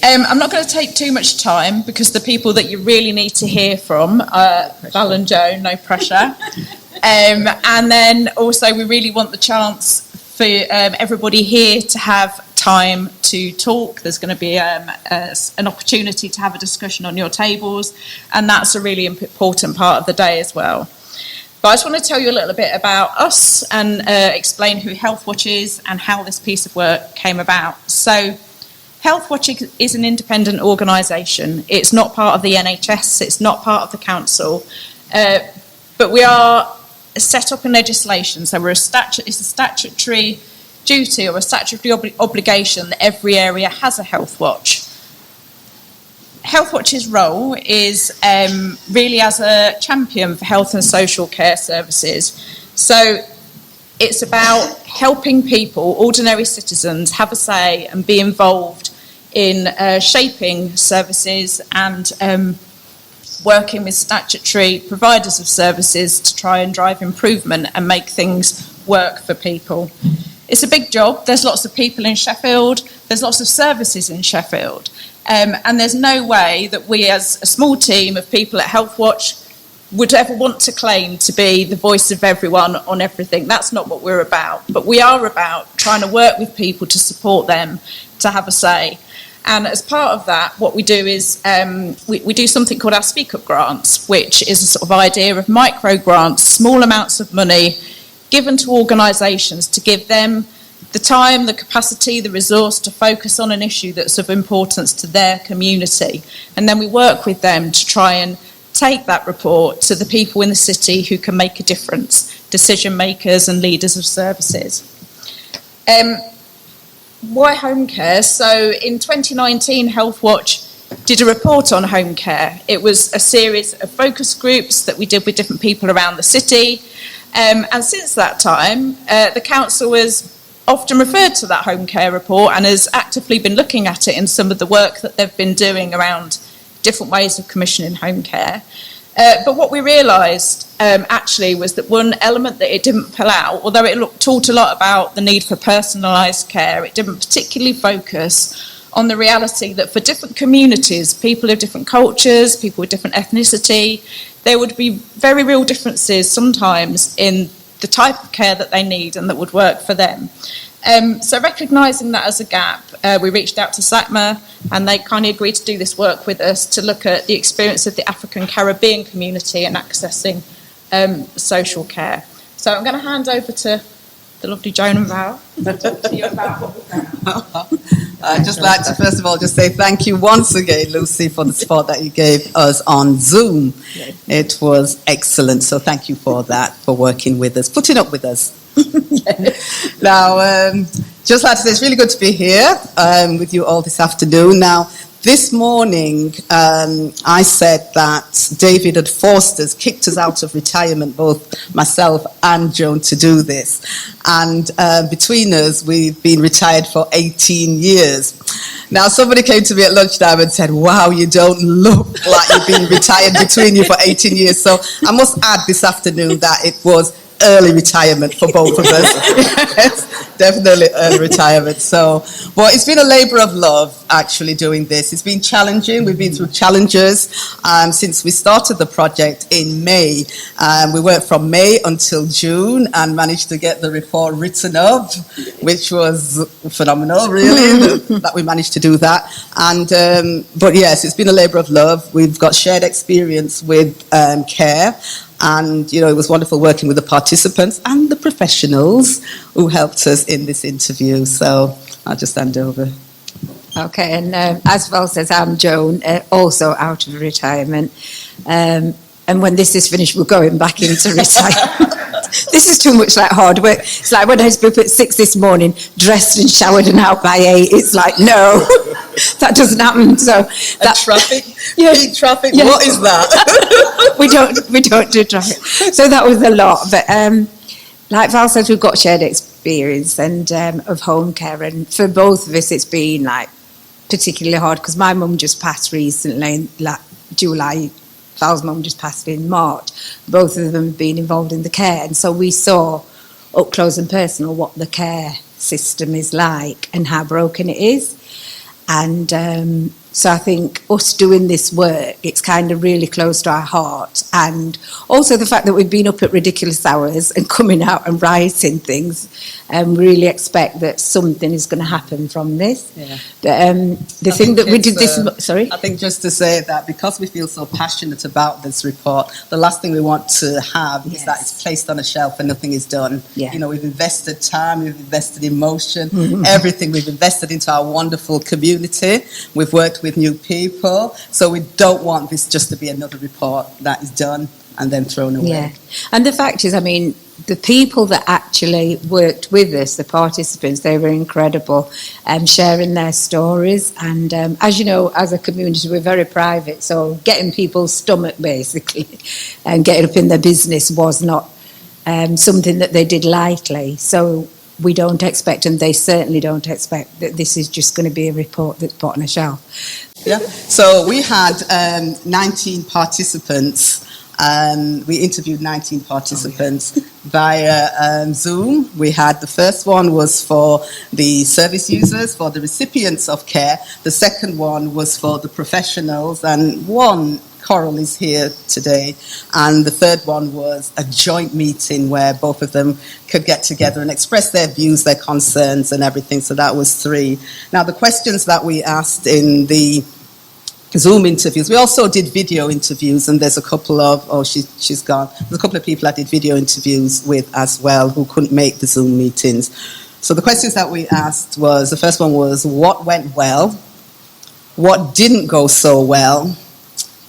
I'm not going to take too much time because the people that you really need to hear from are Val and Joe, no pressure. And then also we really want the chance for everybody here to have time to talk. There's going to be an opportunity to have a discussion on your tables, and that's a really important part of the day as well. But I just want to tell you a little bit about us and explain who Healthwatch is and how this piece of work came about. So Healthwatch is an independent organisation. It's not part of the NHS, it's not part of the council, but we are set up in legislation. So it's a statutory duty or a statutory obligation that every area has a Healthwatch. Healthwatch's role is really as a champion for health and social care services. So it's about helping people, ordinary citizens, have a say and be involved in shaping services and working with statutory providers of services to try and drive improvement and make things work for people. It's a big job. There's lots of people in Sheffield. There's lots of services in Sheffield. And there's no way that we as a small team of people at Healthwatch would ever want to claim to be the voice of everyone on everything. That's not what we're about. But we are about trying to work with people to support them to have a say. And as part of that, what we do is we do something called our Speak Up grants, which is a sort of idea of micro grants, small amounts of money given to organisations to give them the time, the capacity, the resource to focus on an issue that's of importance to their community. And then we work with them to try and take that report to the people in the city who can make a difference, decision makers and leaders of services. Why Homecare? So in 2019, Healthwatch did a report on Homecare. It was a series of focus groups that we did with different people around the city. And since that time, the council has often referred to that Homecare report and has actively been looking at it in some of the work that they've been doing around different ways of commissioning Homecare. But what we realised actually was that one element that it didn't pull out, although it talked a lot about the need for personalised care, it didn't particularly focus on the reality that for different communities, people of different cultures, people with different ethnicity, there would be very real differences sometimes in the type of care that they need and that would work for them. So recognising that as a gap, we reached out to SACMA and they kindly agreed to do this work with us to look at the experience of the African Caribbean community and accessing social care. So I'm going to hand over to the lovely Joan and Val to talk to you about what we've done. I'd just like to first of all just say thank you once again, Lucy, for the support that you gave us on Zoom. It was excellent, so thank you for that, for working with us, putting up with us. Now, just like to say, it's really good to be here with you all this afternoon. Now, this morning, I said that David had forced us, kicked us out of retirement, both myself and Joan, to do this. And between us, we've been retired for 18 years. Now, somebody came to me at lunchtime and said, wow, you don't look like you've been retired between you for 18 years. So I must add this afternoon that it was early retirement for both of us. Yes, definitely early retirement. So, but it's been a labour of love actually doing this. It's been challenging. We've been through challenges since we started the project in May. We worked from May until June and managed to get the report written up, which was phenomenal, really, that we managed to do that. And but yes, it's been a labour of love. We've got shared experience with care. And, you know, it was wonderful working with the participants and the professionals who helped us in this interview. So I'll just hand over. Okay, and as Val says, I'm Joan, also out of retirement. And when this is finished, we're going back into retirement. This is too much like hard work. It's like when I was up at 6 this morning, dressed and showered and out by 8. It's like, no, that doesn't happen. So that traffic, yeah, peak traffic. Yeah. What is that? we don't do traffic. So that was a lot. But like Val said, we've got shared experience and of home care, and for both of us, it's been like particularly hard because my mum just passed recently, like July. Val's mum just passed in March. Both of them have been involved in the care, and so we saw up close and personal what the care system is like and how broken it is. And so I think us doing this work, it's kind of really close to our heart. And also the fact that we've been up at ridiculous hours and coming out and writing things, and really expect that something is going to happen from this. Yeah. The thing that we did this... sorry? I think just to say that because we feel so passionate about this report, the last thing we want to have is that it's placed on a shelf and nothing is done. Yeah. You know, we've invested time, we've invested emotion, everything. We've invested into our wonderful community. We've worked with new people. So we don't want this just to be another report that is done and then thrown away. Yeah. And the fact is, I mean, the people that actually worked with us, the participants, they were incredible, sharing their stories. And as you know, as a community, we're very private, so getting people's stomach, basically, and getting up in their business was not something that they did lightly. So we don't expect, and they certainly don't expect, that this is just going to be a report that's put on a shelf. Yeah. So we had 19 participants. We interviewed 19 participants via Zoom. We had the first one was for the service users, for the recipients of care. The second one was for the professionals, and one, Coral, is here today. And the third one was a joint meeting where both of them could get together and express their views, their concerns and everything. So that was 3. Now, the questions that we asked in the Zoom interviews. We also did video interviews, and there's a couple of, she's gone. There's a couple of people I did video interviews with as well who couldn't make the Zoom meetings. So the questions that we asked was, the first one was, what went well? What didn't go so well?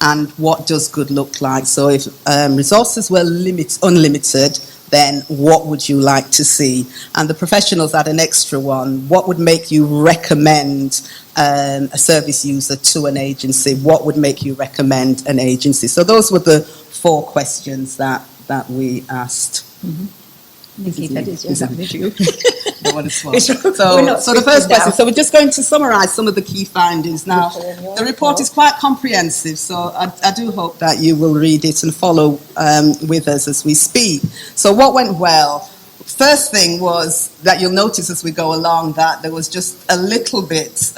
And what does good look like? So if resources were unlimited, then what would you like to see? And the professionals had an extra one. What would make you recommend a service user to an agency? What would make you recommend an agency? So those were the 4 questions that we asked. Mm-hmm. Nikki, Is that you? I want to swap. So the first question. So we're just going to summarise some of the key findings. Now, the report is quite comprehensive, so I do hope that you will read it and follow with us as we speak. So what went well? First thing was that you'll notice as we go along that there was just a little bit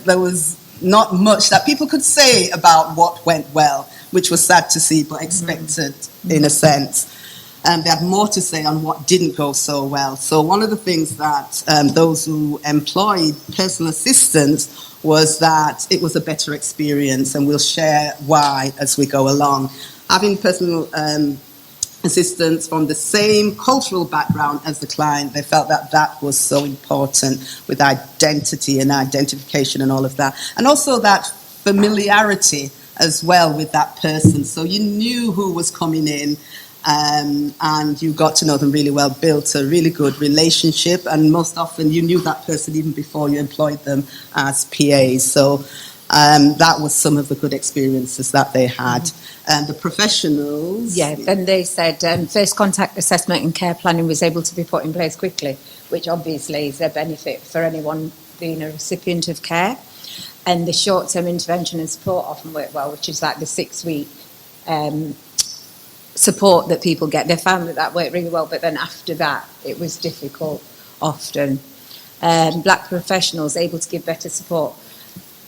there was not much that people could say about what went well, which was sad to see, but expected in a sense. And they had more to say on what didn't go so well. So one of the things that those who employed personal assistants was that it was a better experience, and we'll share why as we go along. Having personal assistants from the same cultural background as the client, they felt that that was so important with identity and identification and all of that. And also that familiarity as well with that person. So you knew who was coming in, and you got to know them really well, built a really good relationship, and most often you knew that person even before you employed them as PAs. So that was some of the good experiences that they had. And the professionals... Yeah, and they said first contact assessment and care planning was able to be put in place quickly, which obviously is a benefit for anyone being a recipient of care. And the short-term intervention and support often work well, which is like the 6-week support that people get. They found that worked really well, but then after that it was difficult often. Black professionals able to give better support.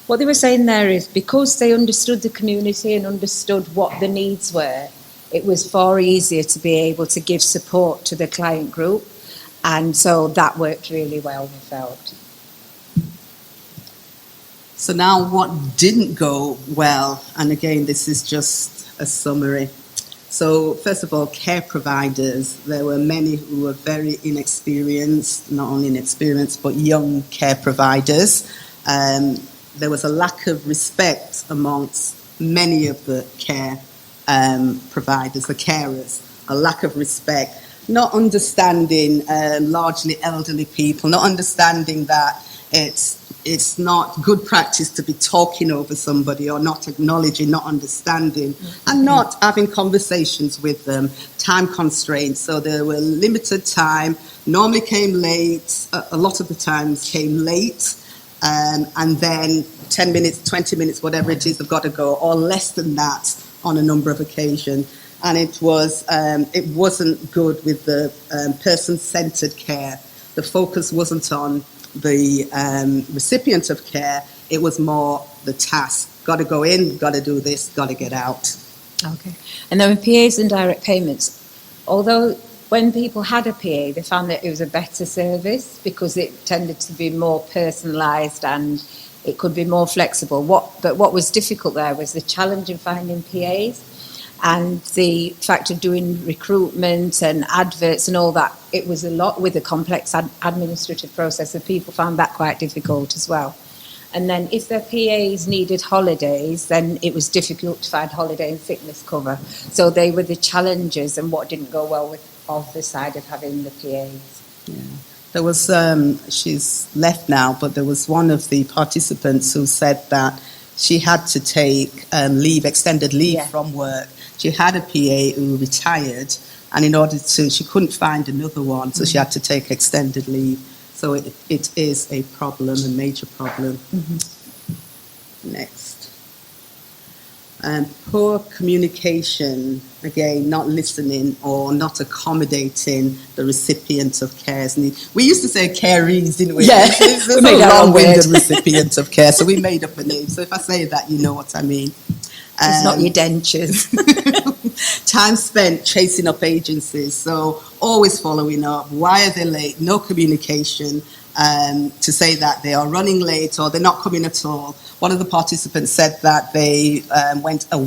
What they were saying there is because they understood the community and understood what the needs were, it was far easier to be able to give support to the client group, and so that worked really well, we felt. So now what didn't go well, and again this is just a summary. So first of all, care providers. There were many who were very inexperienced, not only inexperienced, but young care providers. There was a lack of respect amongst many of the care providers, the carers, a lack of respect, not understanding largely elderly people, not understanding that it's not good practice to be talking over somebody or not acknowledging, not understanding, and not having conversations with them. Time constraints, so there were limited time, normally came late, a lot of the times came late, and then 10 minutes, 20 minutes, whatever it is, they've got to go, or less than that on a number of occasions. And it wasn't good with the person-centered care. The focus wasn't on the recipient of care, it was more the task. Got to go in, got to do this, got to get out. Okay. And then with PAs and direct payments, although when people had a PA, they found that it was a better service because it tended to be more personalised and it could be more flexible. But what was difficult there was the challenge in finding PAs and the fact of doing recruitment and adverts and all that. It was a lot with a complex administrative process, and people found that quite difficult as well. And then if their PAs needed holidays, then it was difficult to find holiday and sickness cover. So they were the challenges and what didn't go well with of the side of having the PAs. Yeah. There was, she's left now, but there was one of the participants who said that she had to take leave, extended leave from work. She had a PA who retired, and in order to, she couldn't find another one, so she had to take extended leave. So it is a problem, a major problem. Next. Poor communication, again, not listening or not accommodating the recipient of care's needs. We used to say carees, didn't we? Yeah, It's we a made our own long-winded word. recipient of care, so we made up a name. So if I say that, you know what I mean. It's not your dentures. Time spent chasing up agencies, so always following up. Why are they late? No communication to say that they are running late or they're not coming at all. One of the participants said that they went a whole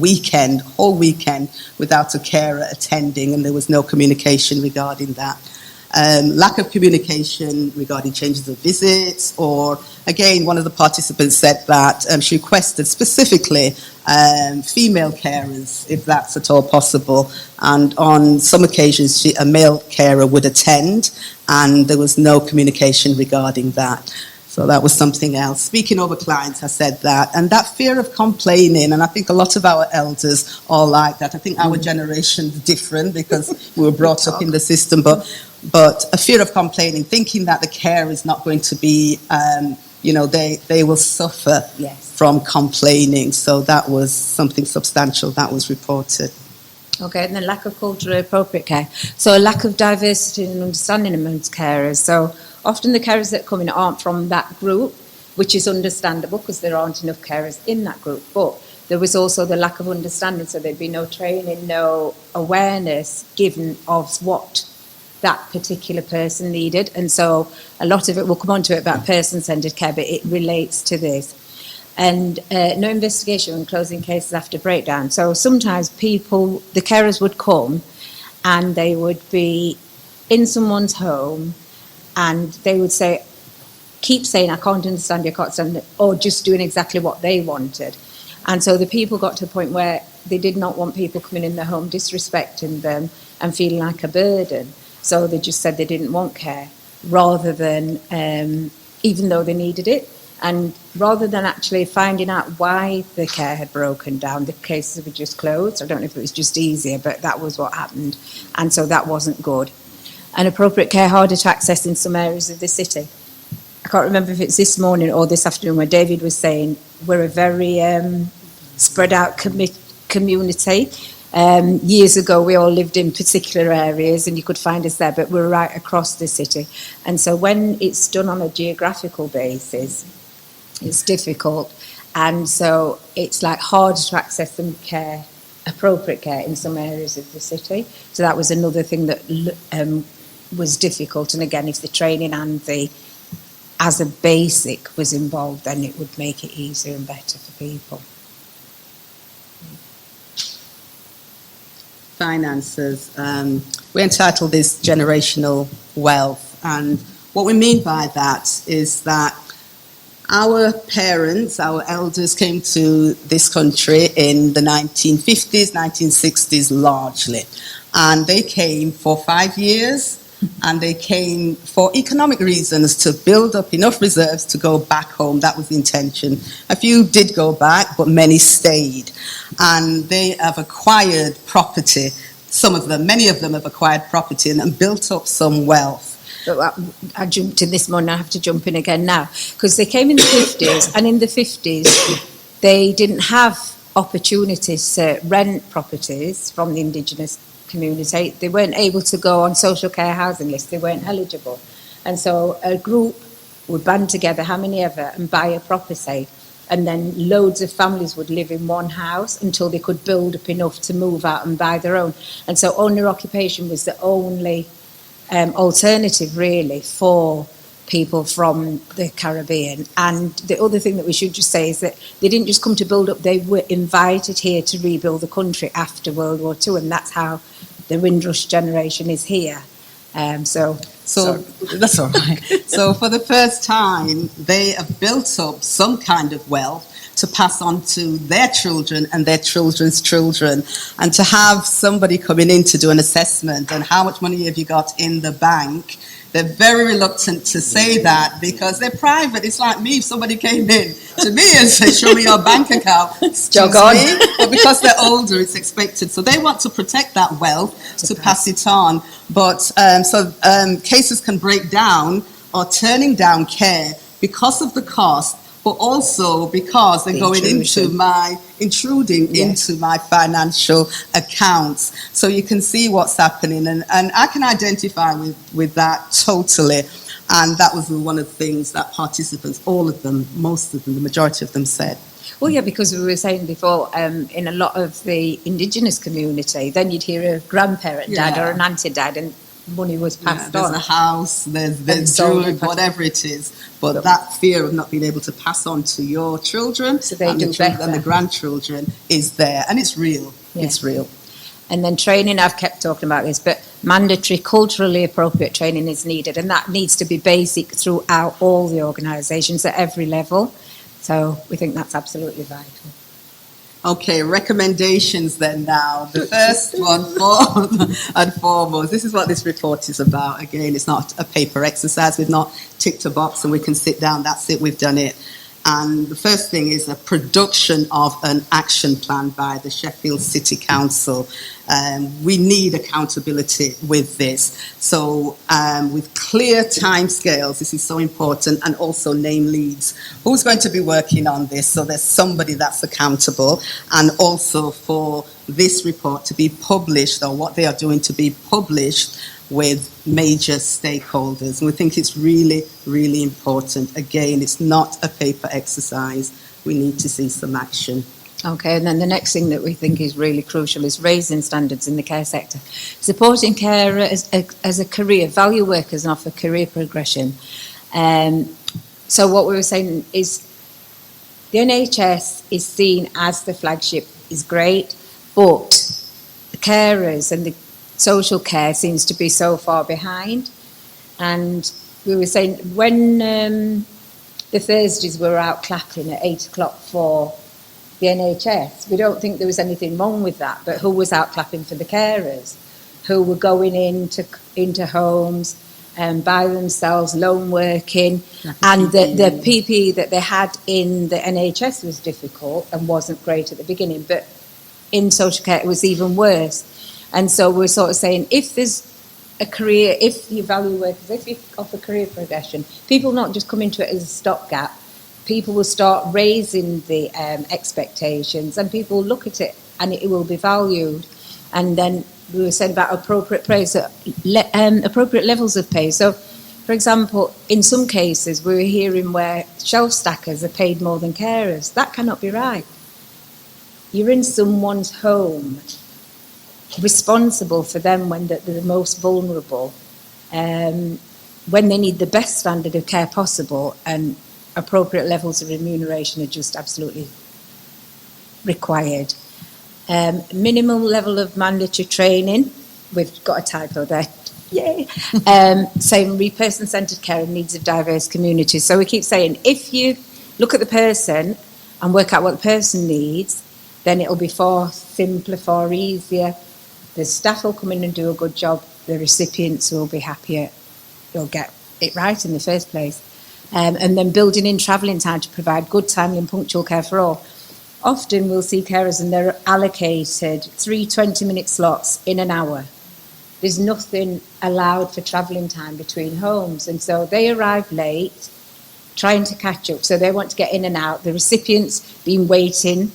weekend, without a carer attending, and there was no communication regarding that. Lack of communication regarding changes of visits, or again, one of the participants said that she requested specifically female carers, if that's at all possible, and on some occasions a male carer would attend, and there was no communication regarding that. So that was something else. Speaking over clients, I said that. And that fear of complaining, and I think a lot of our elders are like that. I think our generation is different because we were brought up in the system, but a fear of complaining, thinking that the care is not going to be, they will suffer from complaining. So that was something substantial that was reported. Okay, and then lack of culturally appropriate care. So a lack of diversity and understanding amongst carers. So often the carers that come in aren't from that group, which is understandable because there aren't enough carers in that group. But there was also the lack of understanding, so there'd be no training, no awareness given of what that particular person needed. And so a lot of it, we'll come on to it about person-centred care, but it relates to this. And no investigation when closing cases after breakdown. So sometimes the carers would come and they would be in someone's home and they would keep saying, I can't understand you, I can't understand it, or just doing exactly what they wanted. And so the people got to the point where they did not want people coming in their home disrespecting them and feeling like a burden. So they just said they didn't want care, rather than, even though they needed it. And rather than actually finding out why the care had broken down, the cases were just closed. I don't know if it was just easier, but that was what happened. And so that wasn't good. And appropriate care harder to access in some areas of the city. I can't remember if it's this morning or this afternoon where David was saying we're a very spread out community. Years ago, we all lived in particular areas and you could find us there, but we're right across the city. And so when it's done on a geographical basis, it's difficult. And so it's like harder to access some care, appropriate care in some areas of the city. So that was another thing that was difficult. And again, if the training and as a basic was involved, then it would make it easier and better for people. Finances. We entitled this generational wealth, and what we mean by that is that our parents, our elders came to this country in the 1950s, 1960s largely, and they came for 5 years, and they came for economic reasons to build up enough reserves to go back home. That was the intention. A few did go back, but many stayed. And they have acquired property. Some of them, many of them have acquired property and built up some wealth. But I jumped in this morning, I have to jump in again now, because they came in the 50s, and in the 50s they didn't have opportunities to rent properties from the indigenous community. They weren't able to go on social care housing lists, they weren't eligible. And so a group would band together, how many ever, and buy a property. And then loads of families would live in one house until they could build up enough to move out and buy their own. And so owner occupation was the only alternative, really, for people from the Caribbean. And the other thing that we should just say is that they didn't just come to build up, they were invited here to rebuild the country after World War II, and that's how the Windrush generation is here. So that's all right. So for the first time, they have built up some kind of wealth to pass on to their children and their children's children. And to have somebody coming in to do an assessment and how much money have you got in the bank, they're very reluctant to say that because they're private. It's like me, if somebody came in to me and said, show me your bank account, jog on. But because they're older, it's expected. So they want to protect that wealth to pass it on. But cases can break down or turning down care because of the cost, but also because they're intruding into my financial accounts. So you can see what's happening, and I can identify with that totally. And that was one of the things that participants, all of them, most of them, the majority of them said. Well, yeah, because we were saying before, in a lot of the indigenous community, then you'd hear a grandparent died or an auntie died, and money was passed on. There's a house, there's jewelry, whatever it is. But that fear of not being able to pass on to your children and the grandchildren is there. And it's real. Yeah. It's real. And then training, I've kept talking about this, but mandatory culturally appropriate training is needed. And that needs to be basic throughout all the organisations at every level. So we think that's absolutely vital. Okay, recommendations then now. The first one, and foremost, this is what this report is about. Again, it's not a paper exercise. We've not ticked a box and we can sit down. That's it, we've done it. And the first thing is a production of an action plan by the Sheffield City Council. We need accountability with this. So with clear timescales, this is so important, and also name leads. Who's going to be working on this? So there's somebody that's accountable, and also for this report to be published, or what they are doing to be published, with major stakeholders. And we think it's really, really important. Again, it's not a paper exercise. We need to see some action. Okay, and then the next thing that we think is really crucial is raising standards in the care sector. Supporting care as a career, value workers and offer career progression. So what we were saying is the NHS is seen as the flagship is great, but the carers and the social care seems to be so far behind. And we were saying when the Thursdays were out clapping at 8 o'clock for the NHS, we don't think there was anything wrong with that, but who was out clapping for the carers, who were going into homes and by themselves, lone working, and the PPE that they had in the NHS was difficult and wasn't great at the beginning, but in social care it was even worse. And so we're sort of saying, if there's a career, if you value workers, if you offer career progression, people not just come into it as a stopgap, people will start raising the expectations, and people will look at it and it will be valued. And then we were saying about appropriate pay, so appropriate levels of pay. So, for example, in some cases we were hearing where shelf stackers are paid more than carers. That cannot be right. You're in someone's home, responsible for them when they're the most vulnerable, when they need the best standard of care possible, and appropriate levels of remuneration are just absolutely required. Minimum level of mandatory training, we've got a typo there, yay, saying person-centred care and needs of diverse communities. So we keep saying, if you look at the person and work out what the person needs, then it'll be far simpler, far easier. The staff will come in and do a good job. The recipients will be happier. You'll get it right in the first place. And then building in travelling time to provide good, timely and punctual care for all. Often we'll see carers and they're allocated 3 20-minute slots in an hour. There's nothing allowed for travelling time between homes. And so they arrive late, trying to catch up. So they want to get in and out. The recipients been waiting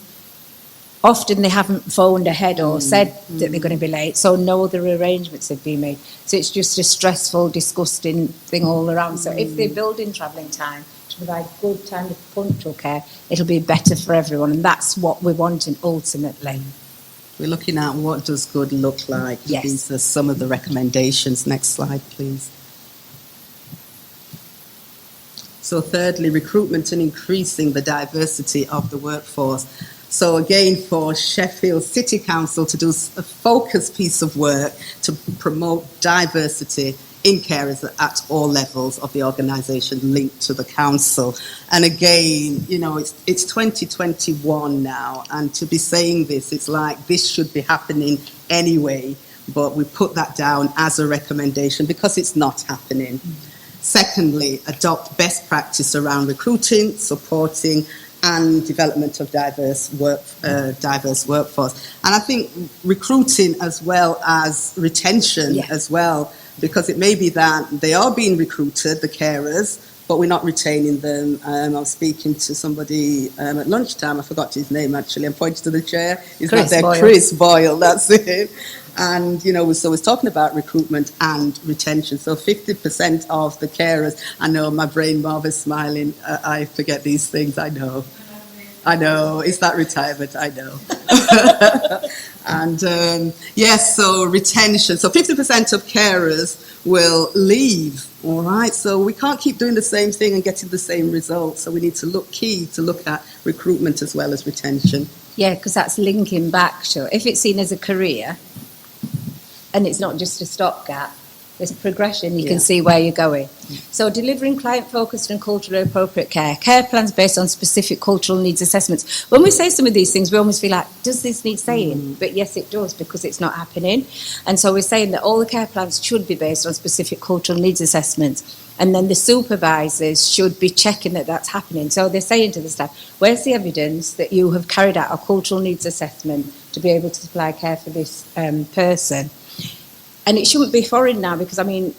often they haven't phoned ahead or said that they're going to be late, so no other arrangements have been made. So it's just a stressful, disgusting thing all around. So if they build in travelling time to provide good time of punctual care, it'll be better for everyone, and that's what we're wanting ultimately. We're looking at what does good look like. Yes. These are some of the recommendations. Next slide, please. So thirdly, recruitment and increasing the diversity of the workforce. So again, for Sheffield City Council to do a focused piece of work to promote diversity in carers at all levels of the organisation linked to the council. And again, you know, it's 2021 now, and to be saying this, it's like this should be happening anyway, but we put that down as a recommendation because it's not happening. Secondly, adopt best practice around recruiting, supporting and development of diverse workforce. And I think recruiting as well as retention as well, because it may be that they are being recruited, the carers, but we're not retaining them. I was speaking to somebody at lunchtime, I forgot his name actually, I'm pointing to the chair. He's not there, Chris Boyle, that's it. And, you know, so we're talking about recruitment and retention. So 50% of the carers, I know my brain Marva's smiling, I forget these things, I know, it's that retirement, I know. And yes, so retention. So 50% of carers will leave, all right? So we can't keep doing the same thing and getting the same results. So we need to look at recruitment as well as retention. Yeah, because that's linking back to, if it's seen as a career, and it's not just a stopgap, there's a progression, you can see where you're going. So delivering client-focused and culturally appropriate care. Care plans based on specific cultural needs assessments. When we say some of these things, we almost feel like, does this need saying? But yes, it does, because it's not happening. And so we're saying that all the care plans should be based on specific cultural needs assessments. And then the supervisors should be checking that that's happening. So they're saying to the staff, where's the evidence that you have carried out a cultural needs assessment to be able to supply care for this person? And it shouldn't be foreign now, because I mean,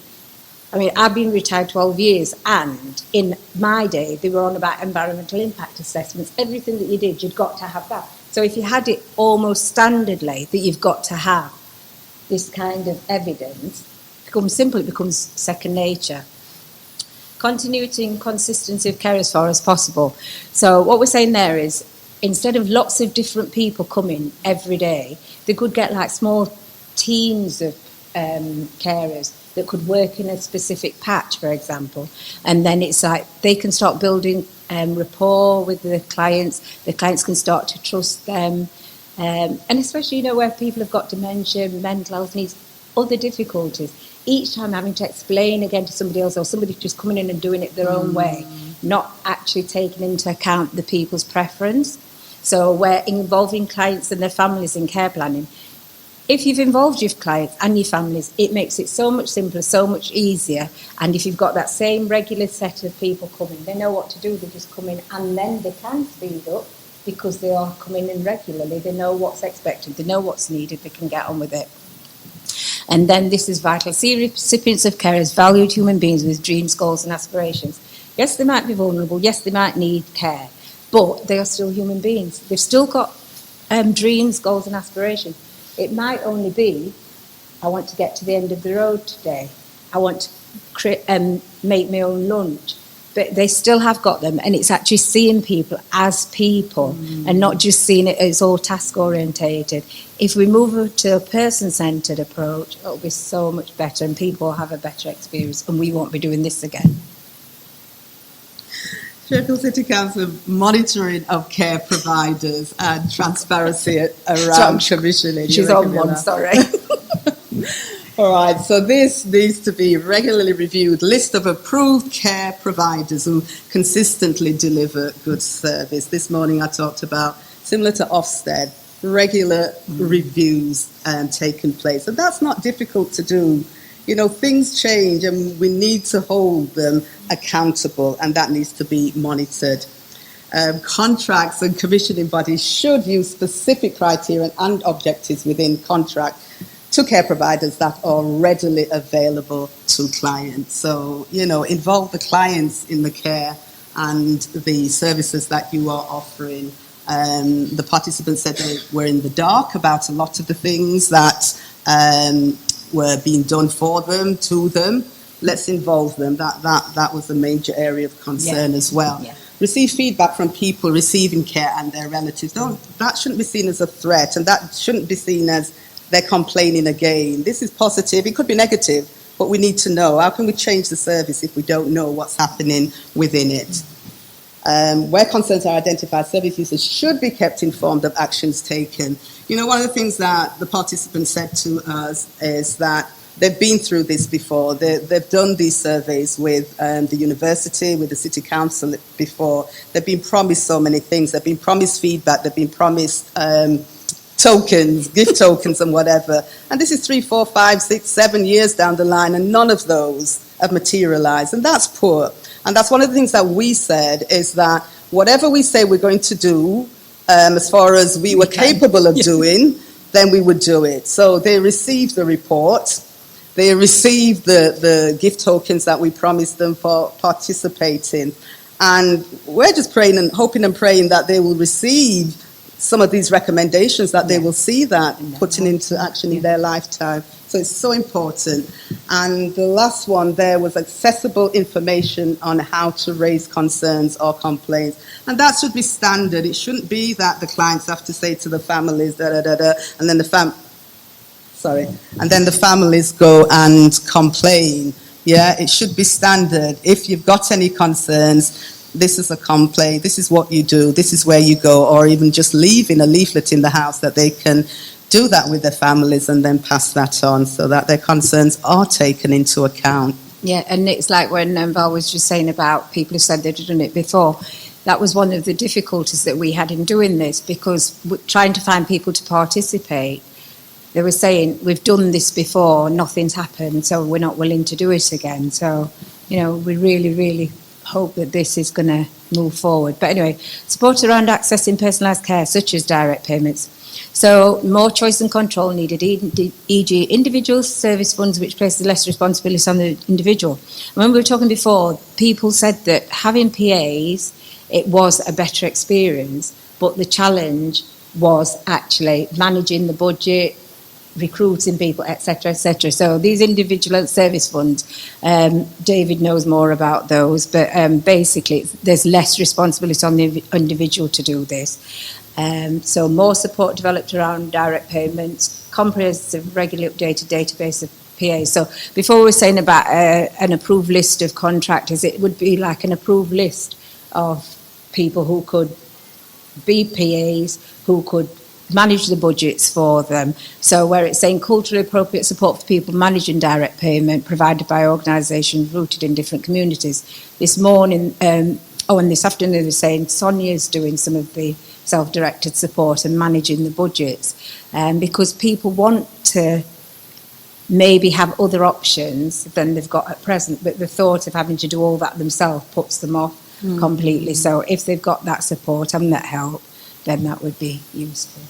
I've been retired 12 years, and in my day, they were on about environmental impact assessments. Everything that you did, you'd got to have that. So if you had it almost standardly that you've got to have this kind of evidence, it becomes simple, it becomes second nature. Continuity and consistency of care as far as possible. So what we're saying there is, instead of lots of different people coming every day, they could get like small teams of carers that could work in a specific patch, for example, and then it's like they can start building rapport with the clients can start to trust them, and especially, you know, where people have got dementia, mental health needs, other difficulties, each time having to explain again to somebody else, or somebody just coming in and doing it their own way, not actually taking into account the people's preference. So we're involving clients and their families in care planning. If you've involved your clients and your families, it makes it so much simpler, so much easier. And if you've got that same regular set of people coming, they know what to do, they just come in, and then they can speed up because they are coming in regularly, they know what's expected, they know what's needed, they can get on with it. And then this is vital. See recipients of care as valued human beings with dreams, goals and aspirations. Yes, they might be vulnerable, yes, they might need care, but they are still human beings. They've still got dreams, goals and aspirations. It might only be, I want to get to the end of the road today. I want to make my own lunch. But they still have got them, and it's actually seeing people as people and not just seeing it as all task-orientated. If we move to a person-centred approach, it'll be so much better, and people will have a better experience, and we won't be doing this again. Sheffield City Council monitoring of care providers and transparency around commissioning. She's on one, sorry. All right, so this needs to be regularly reviewed. List of approved care providers who consistently deliver good service. This morning I talked about, similar to Ofsted, regular reviews taking place. And that's not difficult to do. You know, things change and we need to hold them accountable, and that needs to be monitored. Contracts and commissioning bodies should use specific criteria and objectives within contract to care providers that are readily available to clients. So, you know, involve the clients in the care and the services that you are offering. The participants said they were in the dark about a lot of the things that were being done for them, to them. Let's involve them. That was a major area of concern as well. Yeah. Receive feedback from people receiving care and their relatives. That shouldn't be seen as a threat, and that shouldn't be seen as they're complaining again. This is positive. It could be negative, but we need to know. How can we change the service if we don't know what's happening within it? Where concerns are identified, service users should be kept informed of actions taken. You know, one of the things that the participants said to us is that they've been through this before. They've done these surveys with the university, with the city council before. They've been promised so many things. They've been promised feedback. They've been promised tokens, gift tokens and whatever. And this is 3, 4, 5, 6, 7 years down the line, and none of those have materialized. And that's poor. And that's one of the things that we said, is that whatever we say we're going to do, as far as we were capable of doing, then we would do it. So they received the report. They received the gift tokens that we promised them for participating. And we're just praying and hoping and praying that they will receive some of these recommendations, that they will see that putting into action in their lifetime. So it's so important. And the last one there was accessible information on how to raise concerns or complaints. And that should be standard. It shouldn't be that the clients have to say to the families, and then the families go and complain. Yeah, it should be standard. If you've got any concerns, this is a complaint, this is what you do, this is where you go, or even just leaving a leaflet in the house that they can do that with their families and then pass that on so that their concerns are taken into account. Yeah, and it's like when Val was just saying about people who said they'd done it before. That was one of the difficulties that we had in doing this, because trying to find people to participate, they were saying, we've done this before, nothing's happened, so we're not willing to do it again. So, you know, we really, really hope that this is going to move forward. But anyway, support around accessing personalised care, such as direct payments. So more choice and control needed, e.g. individual service funds, which places less responsibility on the individual. And when we were talking before, people said that having PAs, it was a better experience, but the challenge was actually managing the budget, recruiting people, etc., etc. So these individual service funds, David knows more about those, but basically there's less responsibility on the individual to do this. So more support developed around direct payments, comprehensive, regularly updated database of PAs. So before we were saying about an approved list of contractors, it would be like an approved list of people who could be PAs, who could manage the budgets for them. So where it's saying culturally appropriate support for people managing direct payment provided by organisations rooted in different communities. This morning, and this afternoon they were saying Sonia's doing some of the self-directed support and managing the budgets, because people want to maybe have other options than they've got at present, but the thought of having to do all that themselves puts them off completely. So if they've got that support and that help, then that would be useful.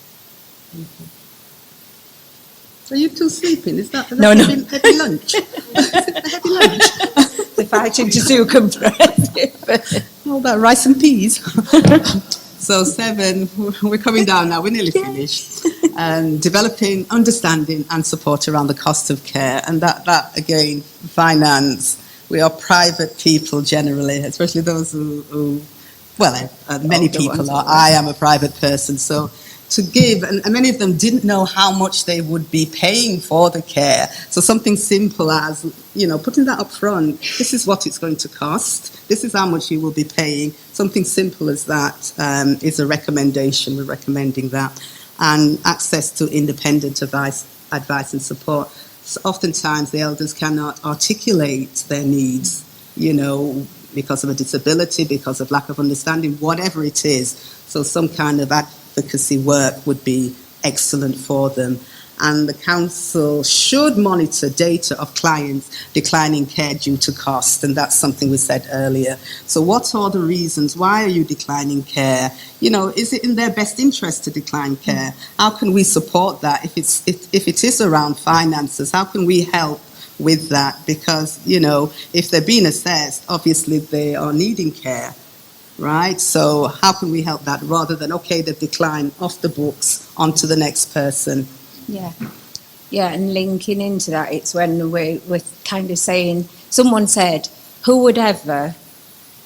Are you two sleeping? Is that No. heavy lunch? Is it a heavy lunch? They're fighting to do comprehensive. All that rice and peas. So 7, we're coming down now, we're nearly finished. Developing understanding and support around the cost of care. And that again, finance. We are private people generally, especially those who many people are. I am a private person, so to give, and many of them didn't know how much they would be paying for the care. So something simple as, putting that up front, this is what it's going to cost, this is how much you will be paying. Something simple as that is a recommendation. We're recommending that. And access to independent advice and support. So oftentimes the elders cannot articulate their needs, because of a disability, because of lack of understanding, whatever it is. So some kind of advocacy work would be excellent for them. And the council should monitor data of clients declining care due to cost, and that's something we said earlier. So what are the reasons? Why are you declining care? Is it in their best interest to decline care? How can we support that? If it is around finances, how can we help with that? Because, if they're being assessed, obviously they are needing care, right? So how can we help that rather than, okay, they've declined off the books, on to the next person? Yeah. Yeah, and linking into that, it's when we're kind of saying, someone said, who would ever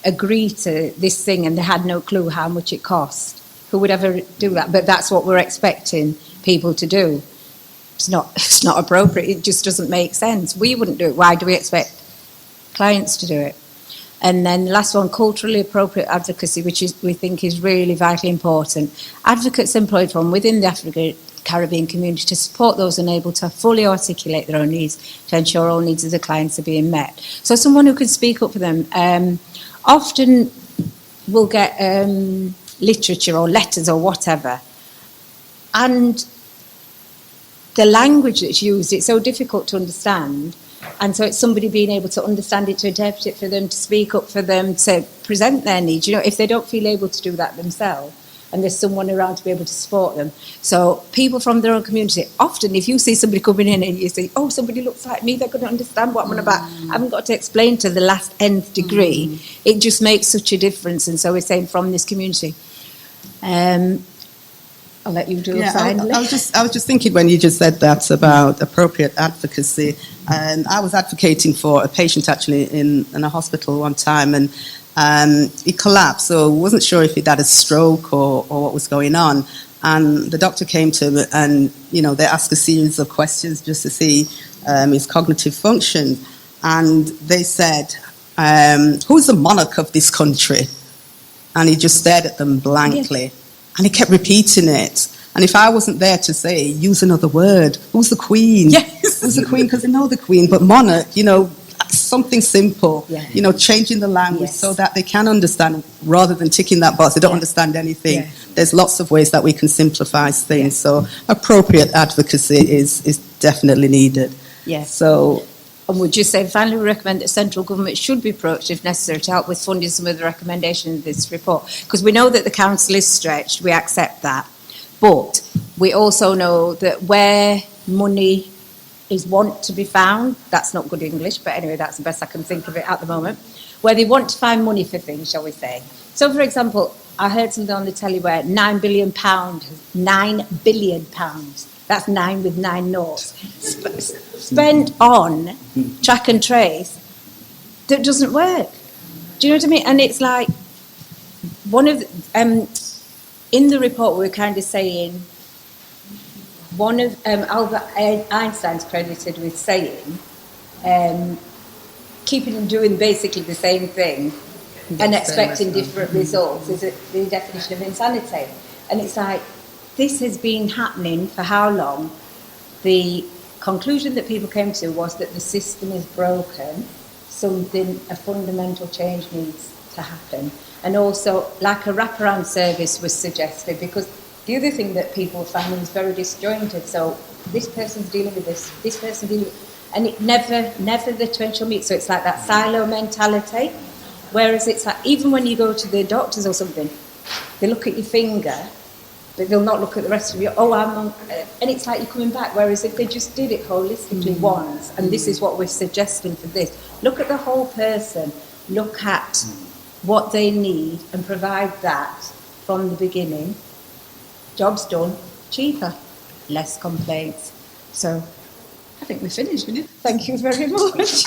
agree to this thing and they had no clue how much it cost? Who would ever do that? But that's what we're expecting people to do. It's not appropriate. It just doesn't make sense. We wouldn't do it. Why do we expect clients to do it? And then the last one, culturally appropriate advocacy, which we think is really vitally important. Advocates employed from within the Caribbean community to support those unable to fully articulate their own needs, to ensure all needs of the clients are being met. So someone who can speak up for them. Often we'll get literature or letters or whatever, and the language that's used, it's so difficult to understand, and so it's somebody being able to understand it, to interpret it for them, to speak up for them, to present their needs. You know, if they don't feel able to do that themselves, and there's someone around to be able to support them. So people from their own community, often if you see somebody coming in and you say, oh, somebody looks like me, they're going to understand what I'm on about. I haven't got to explain to the last nth degree. It just makes such a difference. And so we're saying from this community. I'll let you do it finally. I was just thinking when you just said that about appropriate advocacy. I was advocating for a patient actually in a hospital one time, and he collapsed, so wasn't sure if he'd had a stroke or what was going on. And the doctor came to him and, you know, they asked a series of questions just to see his cognitive function. And they said, who's the monarch of this country? And he just stared at them blankly. Yeah. And he kept repeating it. And if I wasn't there to say, use another word, who's the queen? Yes. Who's the queen? Because they know the queen, but monarch, you know, something simple, you know, changing the language so that they can understand rather than ticking that box. They don't understand anything. Yeah. There's lots of ways that we can simplify things. Yeah. So appropriate advocacy is definitely needed. Yes. So, and we'll just say, finally, we recommend that central government should be approached if necessary to help with funding some of the recommendations of this report. Because we know that the council is stretched, we accept that. But we also know that where money is want to be found, that's not good English, but anyway, that's the best I can think of it at the moment, where they want to find money for things, shall we say. So, for example, I heard something on the telly where £9 billion, that's 9 with 9 noughts, spent on track and trace that doesn't work. Do you know what I mean? And it's like, one of in the report we were kind of saying, one of Albert Einstein's credited with saying, keeping and doing basically the same thing and expecting different results is the definition of insanity. And it's like, this has been happening for how long? The conclusion that people came to was that the system is broken, a fundamental change needs to happen. And also, like a wraparound service was suggested, because the other thing that people are finding is very disjointed. So this person's dealing with this person's dealing with, and it never the two shall meet. So it's like that silo mentality. Whereas it's like, even when you go to the doctors or something, they look at your finger, but they'll not look at the rest of you. Oh, and it's like you're coming back. Whereas if they just did it holistically once, and this is what we're suggesting for this, look at the whole person, look at what they need and provide that from the beginning. Job's done, cheaper, less complaints. So I think we're finished. Thank you very much.